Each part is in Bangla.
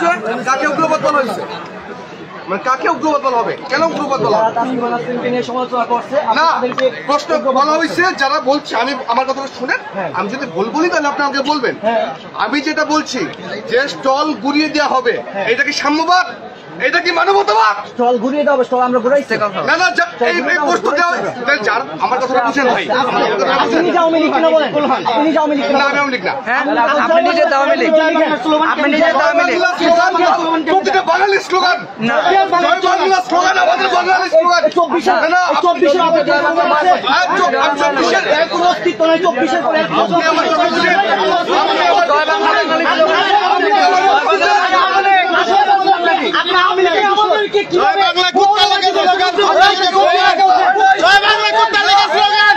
হয়েছে? কাকে উগ্রবাদ বলা হয়েছে? মানে কাকে উগ্রবাদ বলা হবে? কেন উগ্রবাদ বলা হবে? না, প্রশ্ন বলা হয়েছে যারা বলছে, আমি আমার কথাটা শুনেন, আমি যদি ভুল বলি তাহলে আপনি আমাকে বলবেন। আমি যেটা বলছি যে স্টল গুড়িয়ে দেওয়া হবে, এটা কি সাম্যবাদ? এটা কি মানবতাবাদ? স্টল ঘুরিয়ে দাও, স্টল আমরা ঘুরাইছি। না না, এই প্রশ্ন দেওয়া, যার আমার কথাটা বুঝেন ভাই। আপনি আওয়ামী লীগ কিনা বলেন? আপনি আওয়ামী লীগ কিনা? আমি আওয়ামী লীগ না। আপনি নিজে আওয়ামী লীগ, আপনি নিজে আওয়ামী লীগ। প্রতিটা বাঙালি স্লোগান, জয় বাংলা স্লোগান, আমাদের বাঙালি স্লোগান। 24-এর কোনো অস্তিত্ব নাই। 24-এর পরে জয় বাংলা কুত্তা লেগে স্লোগান, জয় বাংলা কুত্তা লেগে স্লোগান।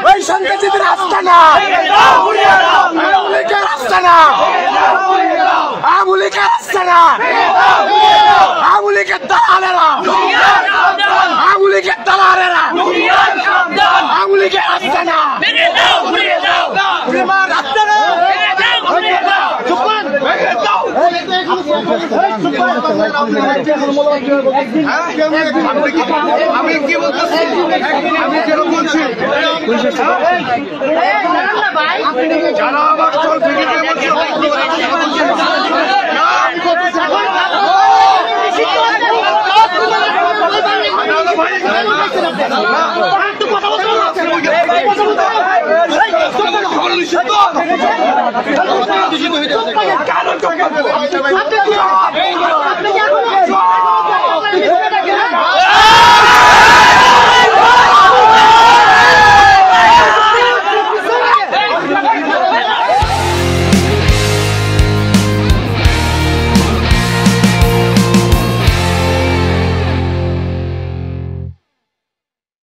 আমি সন্ত্রাসীদের রাস্তা না, রাস্তা না, আমুলিকের রাস্তা না, আমুলিকের দালালেরা, আমুলিকের দালালেরা, আমুলিকের রাস্তা না। আমি কি বলতেছি, আমি কেন বলছি, যারা আমার স্টল ভেঙে দিয়ে বলছে